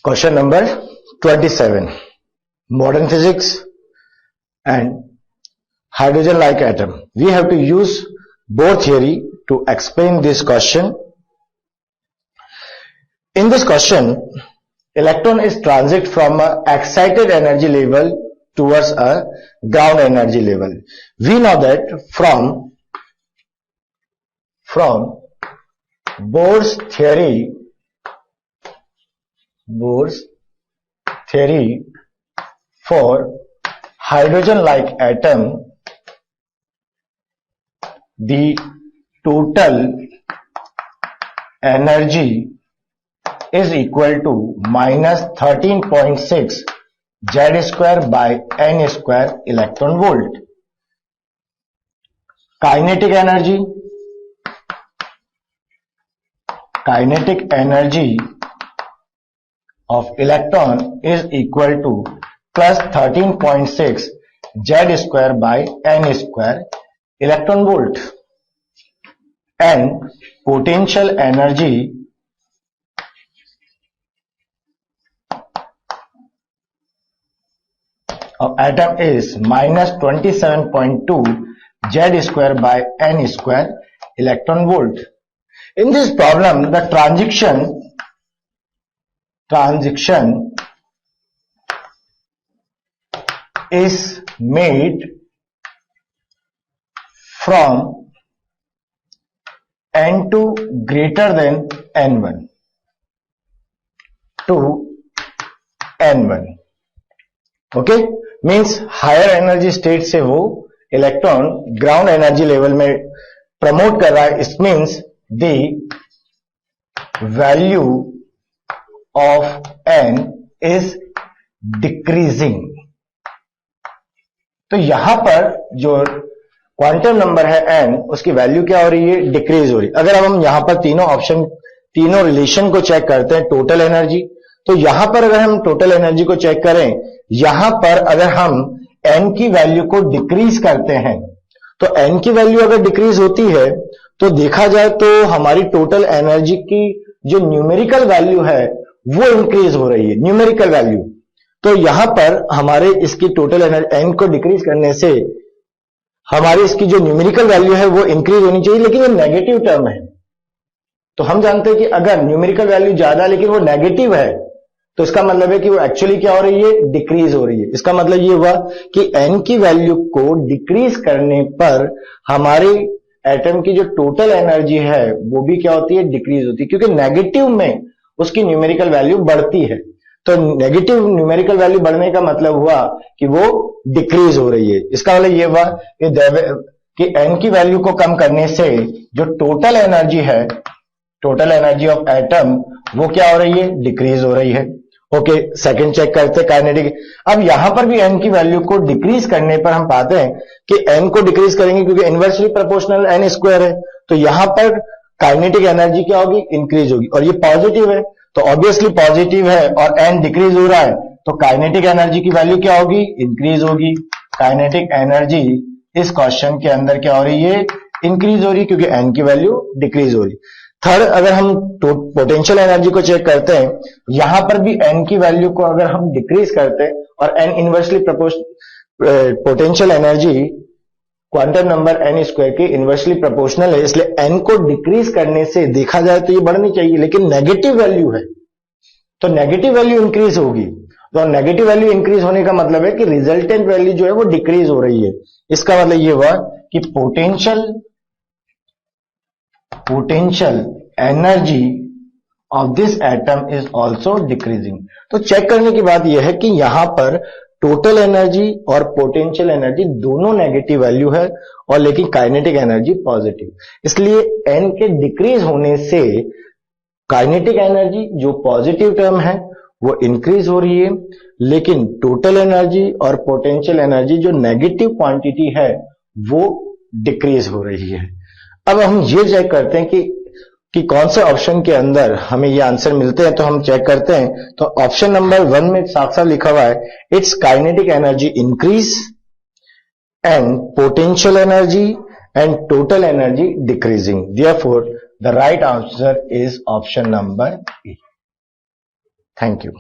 Question number 27. Modern physics and hydrogen-like atom. We have to use Bohr theory to explain this question. In this question, electron is transit from an excited energy level towards a ground energy level. We know that from Bohr's theory for hydrogen-like atom, the total energy is equal to minus 13.6 Z square by N square electron volt. Kinetic energy of electron is equal to plus 13.6 Z square by N square electron volt, and potential energy of atom is minus 27.2 Z square by N square electron volt. In this problem, the transition is made from N2 greater than N1 to N1. Okay, means higher energy state से वो electron ground energy level में promote कर रहा है. It means the value of n is decreasing. तो यहां पर जो क्वांटम नंबर है एन, उसकी वैल्यू क्या हो रही है? डिक्रीज हो रही है. अगर अब हम यहां पर तीनों रिलेशन को चेक करते हैं, टोटल एनर्जी, तो यहां पर अगर हम टोटल एनर्जी को चेक करें, यहां पर अगर हम n की वैल्यू को डिक्रीज करते हैं, तो n की वैल्यू अगर डिक्रीज होती है तो देखा जाए तो हमारी टोटल एनर्जी की जो न्यूमेरिकल वैल्यू है वो इंक्रीज हो रही है, न्यूमेरिकल वैल्यू. तो यहां पर हमारे इसकी टोटल एनर्जी n को डिक्रीज करने से हमारी इसकी जो न्यूमेरिकल वैल्यू है वो इंक्रीज होनी चाहिए, लेकिन ये नेगेटिव टर्म है. तो हम जानते हैं कि अगर न्यूमेरिकल वैल्यू ज्यादा लेकिन वो नेगेटिव है, तो इसका मतलब है कि वो एक्चुअली क्या हो रही है? डिक्रीज हो रही है. इसका मतलब ये हुआ कि n की वैल्यू को डिक्रीज करने पर हमारी एटम की जो टोटल एनर्जी है वो भी क्या होती है? डिक्रीज होती है, क्योंकि नेगेटिव में उसकी न्यूमेरिकल वैल्यू बढ़ती है. तो नेगेटिव न्यूमेरिकल वैल्यू बढ़ने का मतलब हुआ कि वो डिक्रीज हो रही है. इसका मतलब ये हुआ कि n की वैल्यू को कम करने से जो टोटल एनर्जी है, टोटल एनर्जी ऑफ एटम, वो क्या हो रही है? डिक्रीज हो रही है. ओके, सेकंड चेक करते हैं काइनेटिक. अब यहां पर भी n की वैल्यू को डिक्रीज करने पर हम पाते हैं कि n को डिक्रीज करेंगे क्योंकि इनवर्सली प्रोपोर्शनल n स्क्वायर है, तो यहां पर काइनेटिक एनर्जी क्या होगी? इंक्रीज होगी. और ये पॉजिटिव है, तो ऑब्वियसली पॉजिटिव है और n डिक्रीज हो रहा है, तो काइनेटिक एनर्जी की वैल्यू क्या होगी? इंक्रीज होगी. काइनेटिक एनर्जी इस क्वेश्चन के अंदर क्या हो रही है? इंक्रीज हो रही है, क्योंकि n की वैल्यू डिक्रीज हो रही है. थर्ड, अगर हम पोटेंशियल एनर्जी को चेक करते हैं, यहां पर भी n की वैल्यू को अगर हम डिक्रीज करते हैं, और n inversely potential energy quantum number n square के इनवर्सली प्रोपोर्शनल है, इसलिए n को डिक्रीज करने से देखा जाए तो ये बढ़नी चाहिए, लेकिन नेगेटिव वैल्यू है तो नेगेटिव वैल्यू इंक्रीज होगी. तो नेगेटिव वैल्यू इंक्रीज होने का मतलब है कि रिजल्टेंट वैल्यू जो है वो डिक्रीज हो रही है. इसका मतलब ये हुआ कि potential energy of this atom is also decreasing. तो चेक करने की बात यह है कि यहां पर टोटल एनर्जी और पोटेंशियल एनर्जी दोनों नेगेटिव वैल्यू है, और लेकिन काइनेटिक एनर्जी पॉजिटिव. इसलिए n के डिक्रीज होने से काइनेटिक एनर्जी जो पॉजिटिव टर्म है वो इंक्रीज हो रही है, लेकिन टोटल एनर्जी और पोटेंशियल एनर्जी जो नेगेटिव क्वांटिटी है वो डिक्रीज हो रही है. अब हम ये चेक करते हैं कि कौन से ऑप्शन के अंदर हमें ये आंसर मिलते हैं. तो हम चेक करते हैं, तो ऑप्शन नंबर 1 में साफ साफ लिखा हुआ है, it's kinetic energy increase and potential energy and total energy decreasing. Therefore the right answer is option number A. Thank you.